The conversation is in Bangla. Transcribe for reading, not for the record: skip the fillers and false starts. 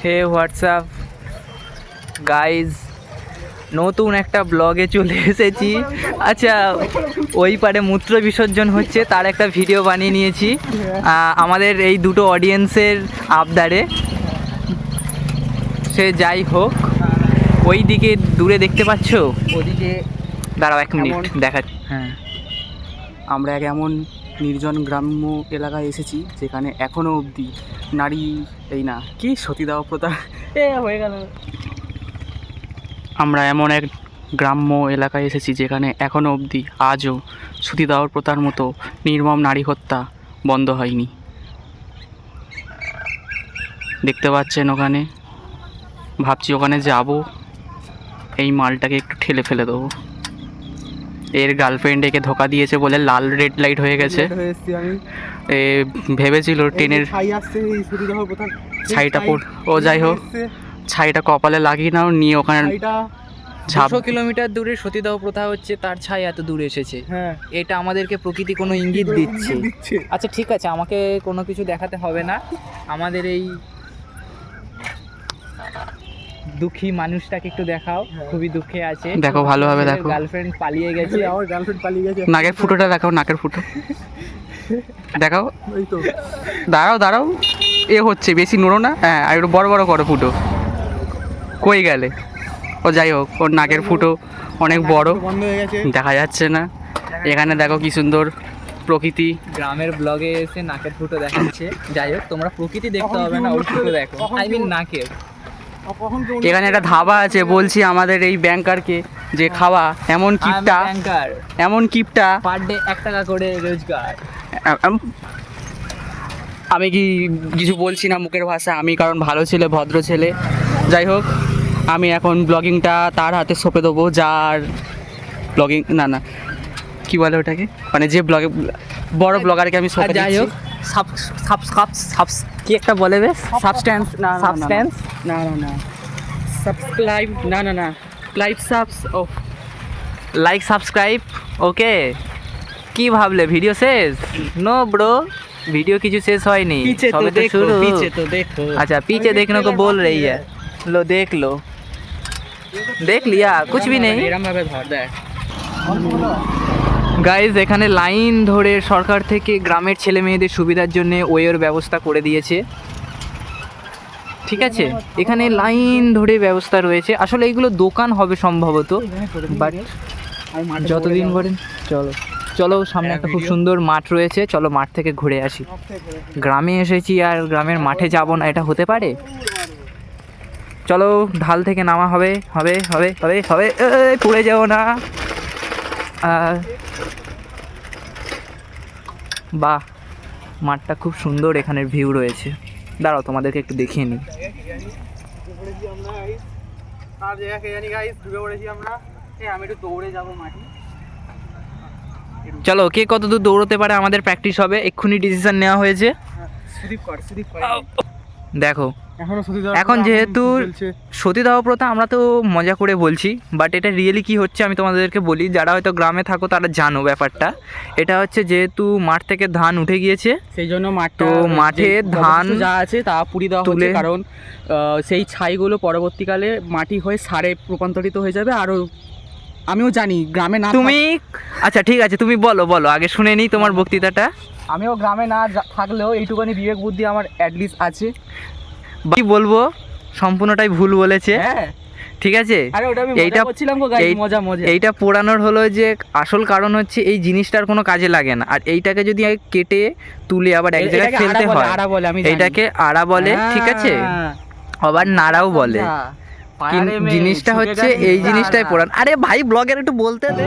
হে হোয়াটসঅ্যাপ গাইজ, নতুন একটা ব্লগে চলে এসেছি। আচ্ছা, ওই পারে মূত্র বিসর্জন হচ্ছে, তার একটা ভিডিও বানিয়ে নিয়েছি আমাদের এই দুটো অডিয়েন্সের আবদারে। সে যাই হোক, ওই দিকে দূরে দেখতে পাচ্ছ, ওদিকে দাঁড়াও 1 মিনিট দেখাচ্ছি। হ্যাঁ, আমরা এক এমন নির্জন গ্রাম্য এলাকায় এসেছি যেখানে এখনও অবধি নারী এই না কি সতীদাহ প্রথা হয়ে গেল। আমরা এমন এক গ্রাম্য এলাকায় এসেছি যেখানে এখনও অবধি আজও সতীদাহ প্রথার মতো নির্মম নারী হত্যা বন্ধ হয়নি। দেখতে পাচ্ছেন ওখানে, ভাবছি ওখানে যাব, এই মালটাকে একটু ঠেলে ফেলে দেবো। এর গার্লফ্রেন্ড একে ধোকা দিয়েছে বলে লাল রেড লাইট হয়ে গেছে। এ ভেবেছিল ট্রেনের ছাইটা ও যাই হোক, ছাইটা কপালে লাগিয়ে নাও, নিয়ে ওখানে 200 কিলোমিটার দূরে সতীদাহ প্রথা হচ্ছে, তার ছাই এত দূরে এসেছে। হ্যাঁ, এটা আমাদেরকে প্রকৃতি কোনো ইঙ্গিত দিচ্ছে। আচ্ছা ঠিক আছে, আমাকে কোনো কিছু দেখাতে হবে না। আমাদের এই দুঃখী মানুষটাকে একটু দেখাও, খুবই দুঃখে আছে। দেখো ভালোভাবে দেখো, গার্লফ্রেন্ড পালিয়ে গেছে। আমার গার্লফ্রেন্ড পালিয়ে গেছে। নাকের ফুটোটা দেখাও, নাকের ফুটো দেখাও। ওই তো, দাঁড়াও দাঁড়াও, এ হচ্ছে বেশি নড়ো না। হ্যাঁ, আর একটু বড় বড় করো ফুটো। কই গেলে? ও যাই হোক, ওর নাকের ফুটো অনেক বড়, দেখা যাচ্ছে না। এখানে দেখো কি সুন্দর প্রকৃতি। গ্রামের ব্লগে এসে নাকের ফুটো দেখাচ্ছে। যাই হোক, তোমরা প্রকৃতি দেখতে হবে না, ওর ফুটো দেখো, আই মিন নাকের। এখানে একটা ধাবা আছে, বলছি আমাদের এই ব্যাংকারকে যে খাওয়া এমন কিপটা, এমন কিপটা, পার ডে 1 টাকা করে রোজগার। আমি কি কিছু বলছি না মুখের ভাষা, আমি কারণ ভালো ছেলে, ভদ্র ছেলে। যাই হোক, আমি এখন ব্লগিংটা তার হাতে সঁপে দেবো, যার ব্লগিং না কি বলে ওটাকে, মানে যে ব্লগে বড় ব্লগারকে আমি সঁপে দিচ্ছি। যাই হোক, কি একটা বলে বেশ, সাবস্ট্যান্স সাবস্ট্যান্স না সাবস্ক্রাইব না লাইক সাবস ও লাইক সাবস্ক্রাইব। ওকে, কি ভাবলে ভিডিও শেষ? নো ব্রো, ভিডিও কিছু শেষ হয়নি, সবে তো শুরু। अच्छा पीछे देखने को बोल रही है, लो देख लिया, कुछ भी नहीं। গাইজ, এখানে লাইন ধরে সরকার থেকে গ্রামের ছেলে মেয়েদের সুবিধার জন্য ওয়ের ব্যবস্থা করে দিয়েছে। ঠিক আছে, এখানে লাইন ধরে ব্যবস্থা রয়েছে। আসলে এইগুলো দোকান হবে সম্ভবত, বাট যতদিন করেন। চলো সামনে একটা খুব সুন্দর মাঠ রয়েছে, চলো মাঠ থেকে ঘুরে আসি। গ্রামে এসেছি আর গ্রামের মাঠে যাব না, এটা হতে পারে? চলো, ঢাল থেকে নামা হবে। পড়ে যাও না। বাহ, মাঠটা খুব সুন্দর, এখানের ভিউ রয়েছে। দাঁড়াও তোমাদেরকে একটু দেখিয়ে নিই। আমি একটু দৌড়ে যাবো মাঠে। চলো, কে কত দূর দৌড়তে পারে আমাদের প্র্যাকটিস হবে। এক্ষুনি ডিসিশন নেওয়া হয়েছে। দেখো, এখন যেহেতু সতীদাহ প্রথা, আমরা তো মজা করে বলছি, বাট এটা রিয়েলি কি হচ্ছে আমি তোমাদেরকে বলি। যারা হয়তো গ্রামে থাকো তারা জানো ব্যাপারটা। এটা হচ্ছে যেহেতু মাঠ থেকে ধান উঠে গিয়েছে, সেই জন্য মাঠে ধান যা আছে তা পুড়িয়ে দেওয়া হচ্ছে, কারণ সেই ছাইগুলো পরবর্তীকালে মাটি হয়ে সারে রূপান্তরিত হয়ে যাবে। আরও আমিও জানি গ্রামে না তুমি, আচ্ছা ঠিক আছে, তুমি বলো আগে শুনে নিই তোমার বক্তৃতাটা। আমিও গ্রামে না থাকলেও এইটুখানি বিবেক বুদ্ধি আমার অ্যাটলিস্ট আছে। কি বলবো, সম্পূর্ণটাই ভুল বলেছে। হ্যাঁ ঠিক আছে, এইটা পোড়ানোর হলো যে আসল কারণ হচ্ছে এই জিনিসটার কোনো কাজে লাগে না, আর এইটাকে যদি কেটে তুলে আবার এক জায়গায় ফেলতে হয়, এইটাকে আড়া বলে। ঠিক আছে, আবার নাড়াও বলে। জিনিসটা হচ্ছে এই জিনিসটাই পোড়ান। আরে ভাই, ব্লগের একটু বলতে দে।